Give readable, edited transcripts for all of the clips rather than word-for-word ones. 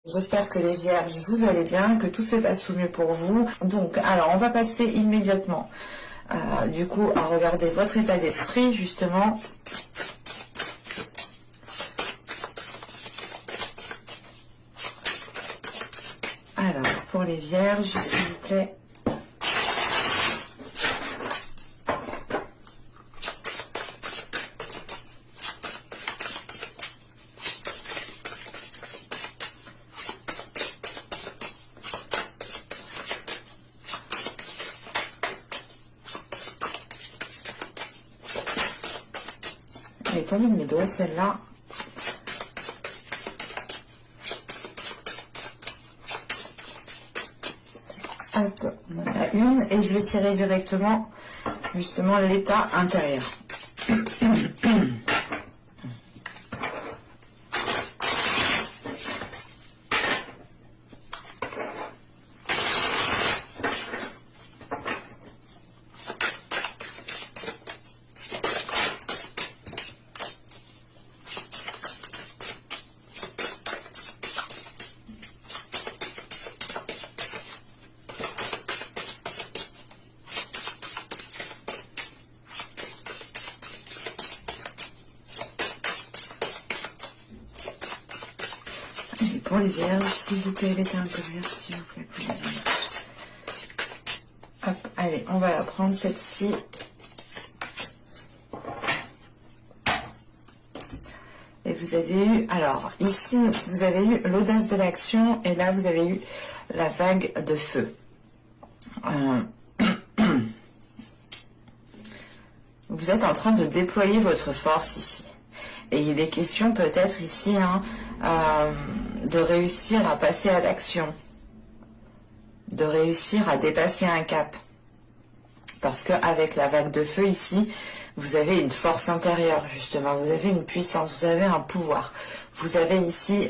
J'espère que les vierges, vous allez bien, que tout se passe au mieux pour vous. Donc, alors, on va passer immédiatement, du coup, à regarder votre état d'esprit, justement. Alors, pour les vierges, s'il vous plaît. Elle est tombée de mes doigts, celle-là. Hop, on en a une. Et je vais tirer directement, justement, l'état intérieur. Pour les vierges, s'il vous plaît, l'état intérieur, s'il vous plaît, pour les vierges. Hop, allez, on va la prendre, celle-ci. Et vous avez eu, alors, ici, vous avez eu l'audace de l'action, et là, vous avez eu la vague de feu. Vous êtes en train de déployer votre force ici. Et il est question peut-être ici, hein, de réussir à passer à l'action, de réussir à dépasser un cap. Parce qu'avec la vague de feu ici, vous avez une force intérieure justement, vous avez une puissance, vous avez un pouvoir. Vous avez ici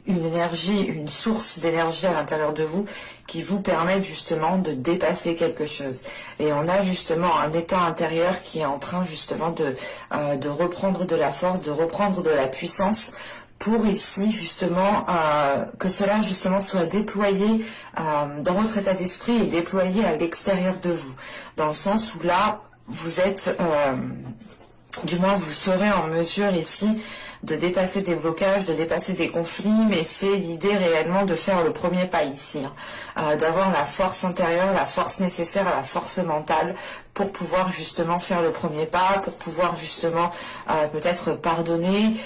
une énergie, une source d'énergie à l'intérieur de vous qui vous permet justement de dépasser quelque chose. Et on a justement un état intérieur qui est en train justement de reprendre de la force, de reprendre de la puissance pour ici justement que cela justement soit déployé dans votre état d'esprit et déployé à l'extérieur de vous. Dans le sens où là, vous êtes, du moins vous serez en mesure ici de dépasser des blocages, de dépasser des conflits, mais c'est l'idée réellement de faire le premier pas ici, hein, d'avoir la force intérieure, la force nécessaire, la force mentale pour pouvoir justement faire le premier pas, pour pouvoir justement peut-être pardonner.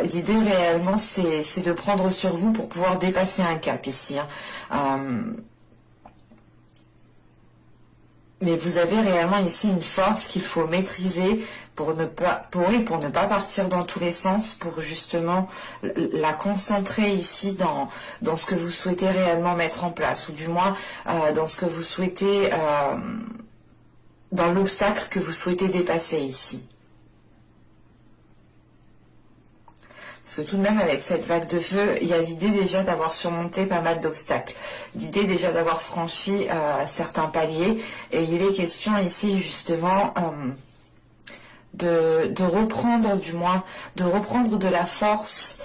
L'idée réellement c'est de prendre sur vous pour pouvoir dépasser un cap ici, hein. Mais vous avez réellement ici une force qu'il faut maîtriser pour ne pas partir dans tous les sens, pour justement la concentrer ici dans ce que vous souhaitez réellement mettre en place, ou du moins dans ce que vous souhaitez, dans l'obstacle que vous souhaitez dépasser ici. Parce que tout de même, avec cette vague de feu, il y a l'idée déjà d'avoir surmonté pas mal d'obstacles. L'idée déjà d'avoir franchi certains paliers. Et il est question ici, justement, de reprendre, du moins, de reprendre de la force,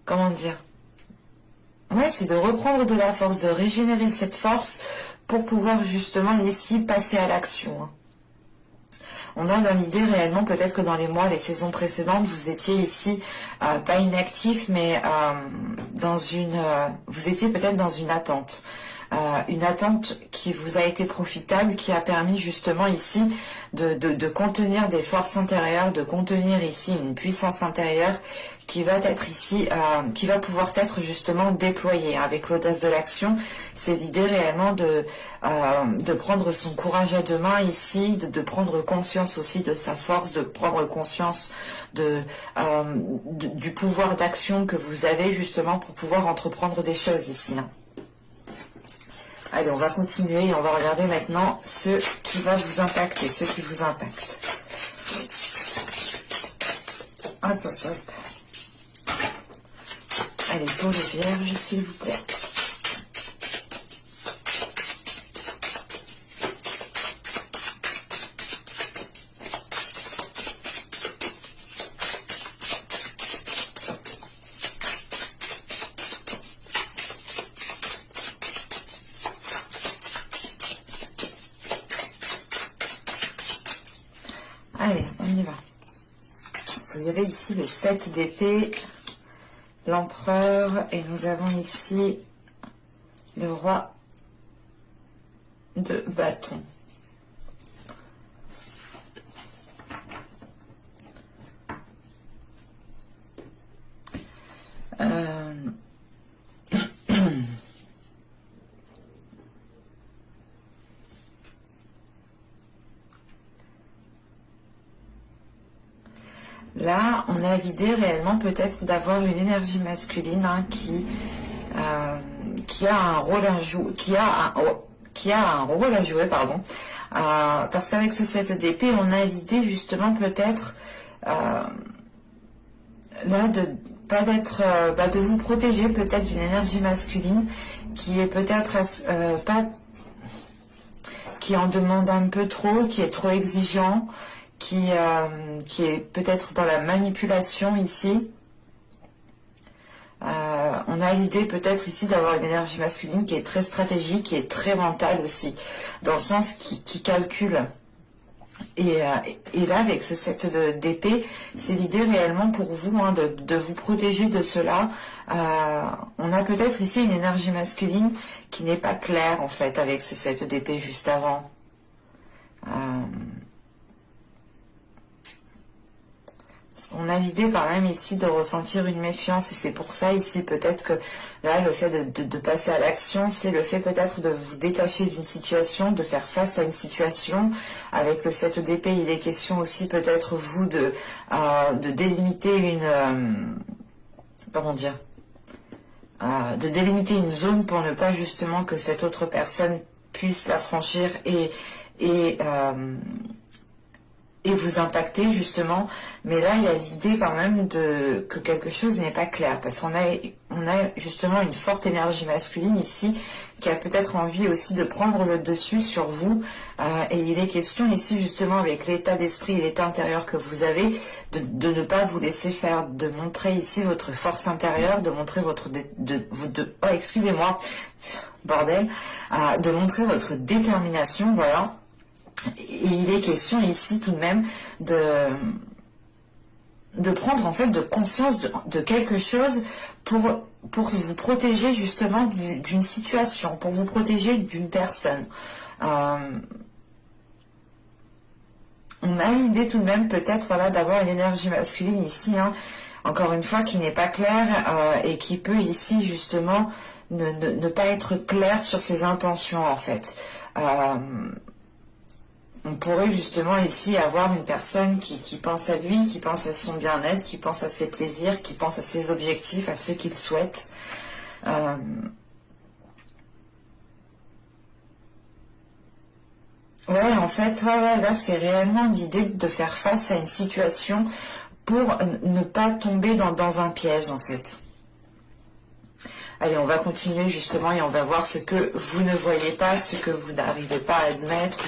comment dire? Ouais, c'est de reprendre de la force, de régénérer cette force pour pouvoir, justement, ici, passer à l'action, hein. On a dans l'idée réellement, peut-être que dans les mois, les saisons précédentes, vous étiez ici, pas inactif, mais vous étiez peut-être dans une attente. Une attente qui vous a été profitable, qui a permis justement ici de contenir des forces intérieures, de contenir ici une puissance intérieure qui va être ici, qui va pouvoir être justement déployée. Avec l'audace de l'action, c'est l'idée réellement de prendre son courage à deux mains ici, de prendre conscience aussi de sa force, de prendre conscience du pouvoir d'action que vous avez justement pour pouvoir entreprendre des choses ici, hein. Allez, on va continuer et on va regarder maintenant ce qui va vous impacter, ce qui vous impacte. Hop, hop, hop. Allez, pour les vierges, s'il vous plaît. vous avez ici le 7 d'épée, l'empereur, et nous avons ici le roi de bâton. Là, on a l'idée réellement peut-être d'avoir une énergie masculine hein, qui a un rôle à jouer, qui a un rôle à jouer, pardon. Parce qu'avec ce 7 d'épée, on a l'idée justement peut-être là de vous protéger peut-être d'une énergie masculine qui est peut-être pas, qui en demande un peu trop, qui est trop exigeant, qui est peut-être dans la manipulation ici. On a l'idée peut-être ici d'avoir une énergie masculine qui est très stratégique, qui est très mentale aussi, dans le sens qui calcule. Et là, avec ce 7 d'épée, c'est l'idée réellement pour vous hein, de vous protéger de cela. On a peut-être ici une énergie masculine qui n'est pas claire en fait avec ce 7 d'épée juste avant. On a l'idée quand même ici de ressentir une méfiance et c'est pour ça ici peut-être que là le fait de passer à l'action, c'est le fait peut-être de vous détacher d'une situation, de faire face à une situation. Avec le 7 d'épée, il est question aussi peut-être vous de délimiter une... comment dire de délimiter une zone pour ne pas justement que cette autre personne puisse la franchir et vous impacter justement, mais là il y a l'idée quand même que quelque chose n'est pas clair, parce qu'on a justement une forte énergie masculine ici, qui a peut-être envie aussi de prendre le dessus sur vous, et il est question ici justement avec l'état d'esprit et l'état intérieur que vous avez, de ne pas vous laisser faire, de montrer ici votre force intérieure, de montrer votre... oh excusez-moi, bordel, de montrer votre détermination, voilà. Et il est question ici tout de même de prendre en fait de conscience de quelque chose pour vous protéger justement d'une situation, pour vous protéger d'une personne. On a l'idée tout de même peut-être voilà, d'avoir une énergie masculine ici, hein, encore une fois qui n'est pas claire et qui peut ici justement ne pas être claire sur ses intentions en fait. On pourrait justement ici avoir une personne qui pense à lui, qui pense à son bien-être, qui pense à ses plaisirs, qui pense à ses objectifs, à ce qu'il souhaite. Ouais, en fait, là, c'est réellement l'idée de faire face à une situation pour ne pas tomber dans un piège, en fait. Allez, on va continuer justement et on va voir ce que vous ne voyez pas, ce que vous n'arrivez pas à admettre,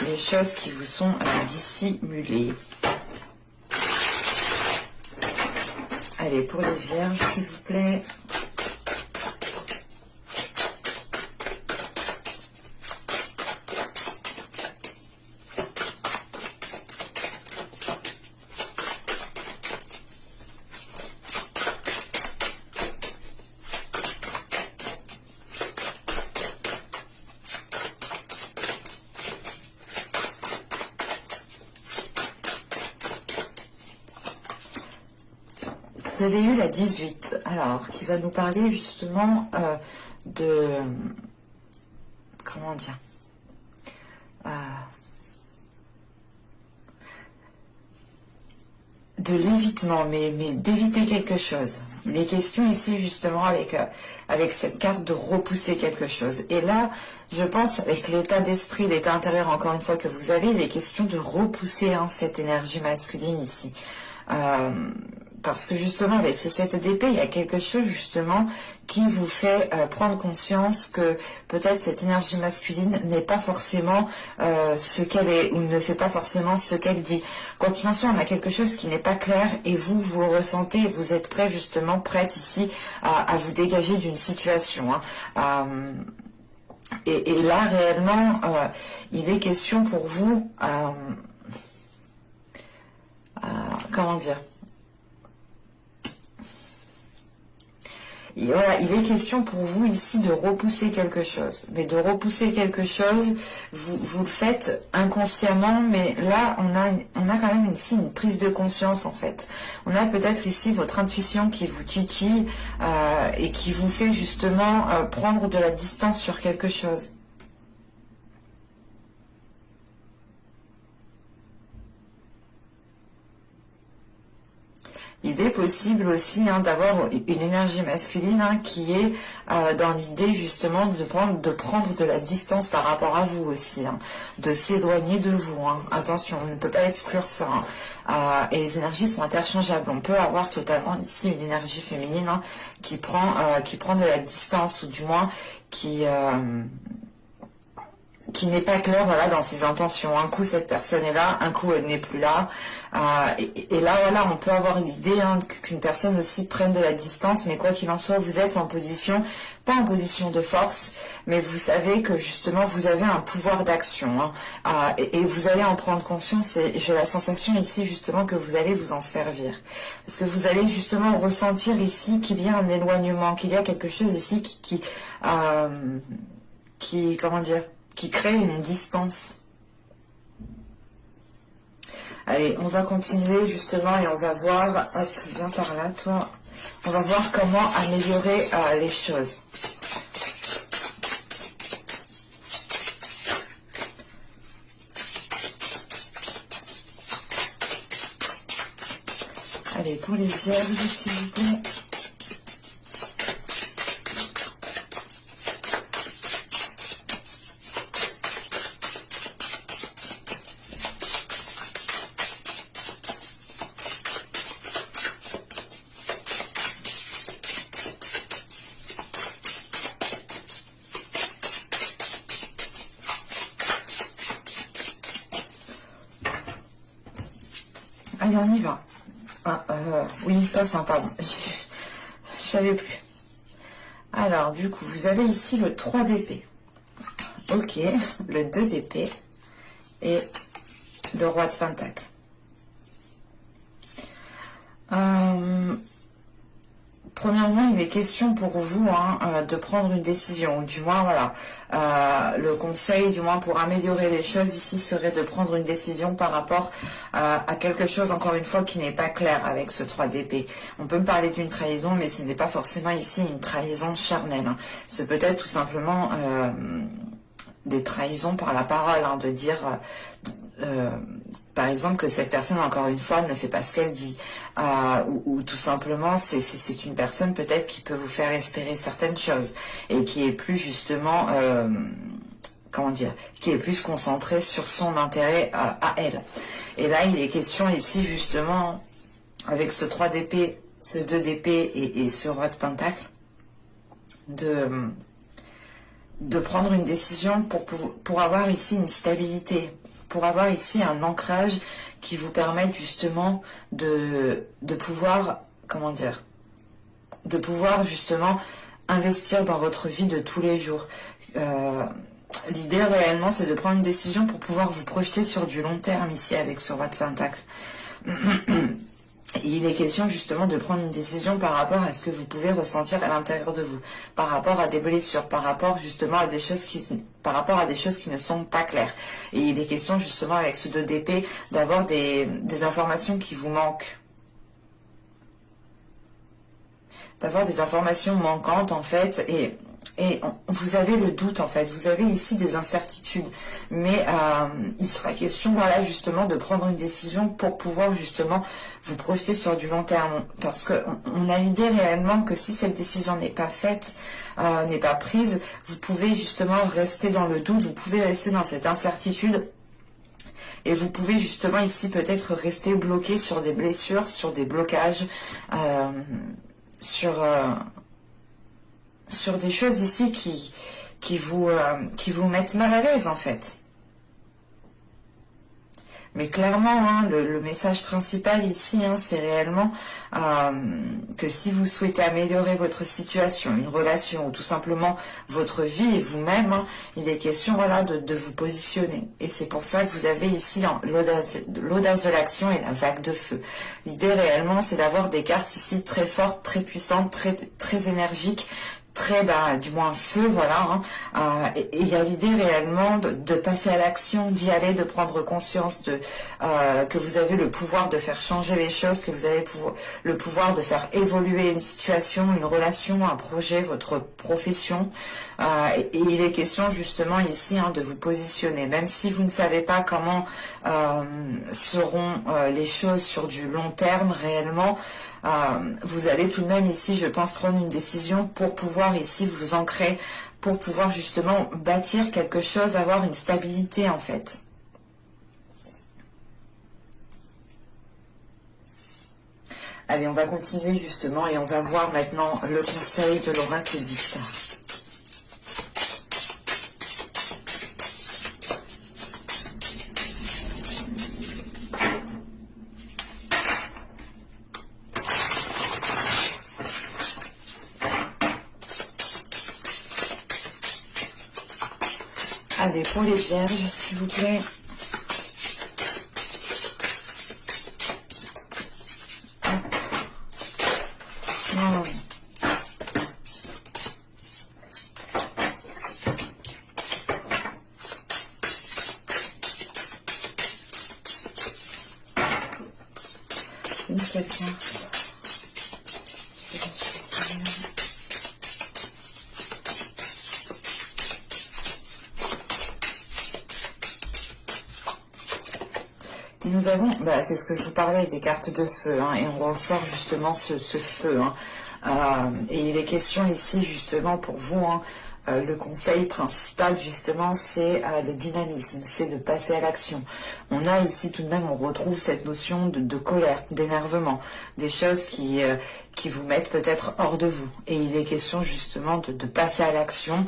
les choses qui vous sont dissimulées. Allez, pour les vierges, s'il vous plaît. Vous avez eu la 18, alors, qui va nous parler justement de... Comment dire de l'évitement, mais d'éviter quelque chose. Il est question ici justement avec cette carte de repousser quelque chose. Et là, je pense avec l'état d'esprit, l'état intérieur encore une fois que vous avez, il est question de repousser cette énergie masculine ici. Parce que justement avec ce 7 d'épée, il y a quelque chose justement qui vous fait prendre conscience que peut-être cette énergie masculine n'est pas forcément ce qu'elle est ou ne fait pas forcément ce qu'elle dit. Quoi qu'il en soit, on a quelque chose qui n'est pas clair et vous le ressentez et vous êtes prêt justement, prête ici à vous dégager d'une situation. Et là réellement, il est question pour vous, comment dire, Et voilà, il est question pour vous ici de repousser quelque chose. Mais de repousser quelque chose, vous le faites inconsciemment, mais là, on a quand même ici une prise de conscience, en fait. On a peut-être ici votre intuition qui vous titille et qui vous fait justement prendre de la distance sur quelque chose. Il est possible aussi d'avoir une énergie masculine qui est dans l'idée justement de prendre de la distance par rapport à vous aussi, de s'éloigner de vous. Attention, on ne peut pas exclure ça. Et les énergies sont interchangeables. On peut avoir totalement ici une énergie féminine qui prend de la distance, ou du moins qui n'est pas clair, voilà, dans ses intentions. Un coup cette personne est là, un coup elle n'est plus là, et là voilà, on peut avoir l'idée qu'une personne aussi prenne de la distance, mais quoi qu'il en soit, vous êtes en position, pas en position de force, mais vous savez que justement vous avez un pouvoir d'action, et vous allez en prendre conscience, et j'ai la sensation ici justement que vous allez vous en servir, parce que vous allez justement ressentir ici qu'il y a un éloignement, qu'il y a quelque chose ici qui comment dire, qui crée une distance. Allez, on va continuer justement et on va voir, hop, viens par là toi, on va voir comment améliorer les choses. Allez, pour les vierges, s'il vous plaît. Allez, on y va. Oui, pas sympa. Je savais plus. Alors, du coup, vous avez ici le 3 d'épée. Ok, le 2 d'épée et le roi de pentacle. Premièrement, il est question pour vous de prendre une décision, ou du moins, voilà, le conseil, du moins pour améliorer les choses ici, serait de prendre une décision par rapport à quelque chose, encore une fois, qui n'est pas clair avec ce 3 d'épée. On peut me parler d'une trahison, mais ce n'est pas forcément ici une trahison charnelle. C'est peut-être tout simplement des trahisons par la parole, de dire... par exemple que cette personne, encore une fois, ne fait pas ce qu'elle dit, ou tout simplement c'est une personne peut-être qui peut vous faire espérer certaines choses et qui est plus justement comment dire, qui est plus concentrée sur son intérêt à elle. Et là il est question ici justement avec ce 3 d'épée, ce 2 d'épée et ce roi de pentacle de prendre une décision pour avoir ici une stabilité, pour avoir ici un ancrage qui vous permette justement de pouvoir, comment dire, de pouvoir justement investir dans votre vie de tous les jours. L'idée réellement, c'est de prendre une décision pour pouvoir vous projeter sur du long terme ici avec ce roi de pentacle. Il est question justement de prendre une décision par rapport à ce que vous pouvez ressentir à l'intérieur de vous, par rapport à des blessures, par rapport justement à des choses qui ne sont pas claires. Et il est question justement avec ce 2 d'épée d'avoir des informations qui vous manquent. D'avoir des informations manquantes en fait, et vous avez le doute en fait, vous avez ici des incertitudes, mais il sera question, voilà, justement de prendre une décision pour pouvoir justement vous projeter sur du long terme, parce qu'on a l'idée réellement que si cette décision n'est pas faite, n'est pas prise, vous pouvez justement rester dans le doute, vous pouvez rester dans cette incertitude, et vous pouvez justement ici peut-être rester bloqué sur des blessures, sur des blocages, sur des choses ici qui vous mettent mal à l'aise en fait. Mais clairement, hein, le message principal ici, hein, c'est réellement que si vous souhaitez améliorer votre situation, une relation ou tout simplement votre vie et vous-même, hein, il est question voilà, de vous positionner. Et c'est pour ça que vous avez ici l'audace de l'action et la vague de feu. L'idée réellement, c'est d'avoir des cartes ici très fortes, très puissantes, très énergiques, très du moins feu, voilà, hein. Et il y a l'idée réellement de passer à l'action, d'y aller, de prendre conscience que vous avez le pouvoir de faire changer les choses, que vous avez le pouvoir de faire évoluer une situation, une relation, un projet, votre profession. Et il est question justement ici hein, de vous positionner, même si vous ne savez pas comment seront les choses sur du long terme réellement. Vous allez tout de même ici, je pense, prendre une décision pour pouvoir ici vous ancrer, pour pouvoir justement bâtir quelque chose, avoir une stabilité en fait. Allez, on va continuer justement et on va voir maintenant le conseil de l'oracle d'Ishtar. Allez, pour les vierges, s'il vous plaît. Oh. Une seule carte. Nous avons, c'est ce que je vous parlais des cartes de feu, hein, et on ressort justement ce feu. Hein, et il est question ici justement pour vous, hein, le conseil principal justement c'est le dynamisme, c'est de passer à l'action. On a ici tout de même, on retrouve cette notion de colère, d'énervement, des choses qui vous mettent peut-être hors de vous. Et il est question justement de passer à l'action,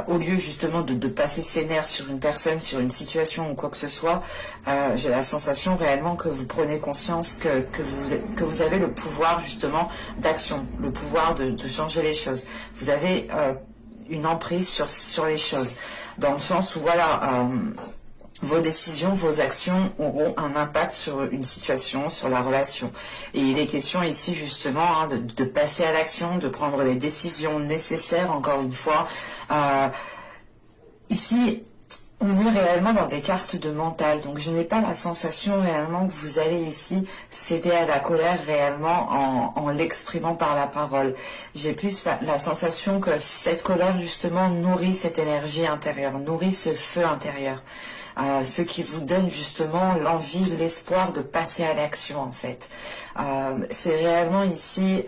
au lieu justement de passer ses nerfs sur une personne, sur une situation ou quoi que ce soit. J'ai la sensation réellement que vous prenez conscience que vous avez le pouvoir justement d'action, le pouvoir de changer les choses. Vous avez une emprise sur les choses, dans le sens où voilà, vos décisions, vos actions auront un impact sur une situation, sur la relation. Et il est question ici justement hein, de passer à l'action, de prendre les décisions nécessaires, encore une fois. Ici, on est réellement dans des cartes de mental, donc je n'ai pas la sensation réellement que vous allez ici céder à la colère réellement en l'exprimant par la parole. J'ai plus la sensation que cette colère justement nourrit cette énergie intérieure, nourrit ce feu intérieur. Ce qui vous donne justement l'envie, l'espoir de passer à l'action en fait. C'est réellement ici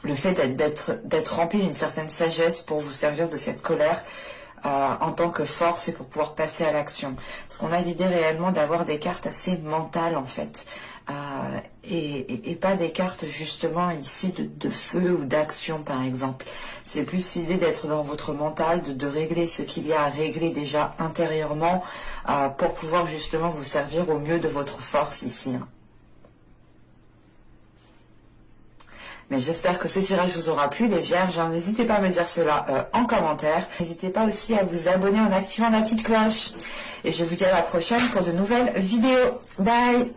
le fait d'être rempli d'une certaine sagesse pour vous servir de cette colère en tant que force et pour pouvoir passer à l'action. Parce qu'on a l'idée réellement d'avoir des cartes assez mentales en fait. Et pas des cartes justement ici de feu ou d'action par exemple. C'est plus l'idée d'être dans votre mental, de régler ce qu'il y a à régler déjà intérieurement pour pouvoir justement vous servir au mieux de votre force ici. Hein. Mais j'espère que ce tirage vous aura plu, les vierges. N'hésitez pas à me dire cela en commentaire. N'hésitez pas aussi à vous abonner en activant la petite cloche. Et je vous dis à la prochaine pour de nouvelles vidéos. Bye!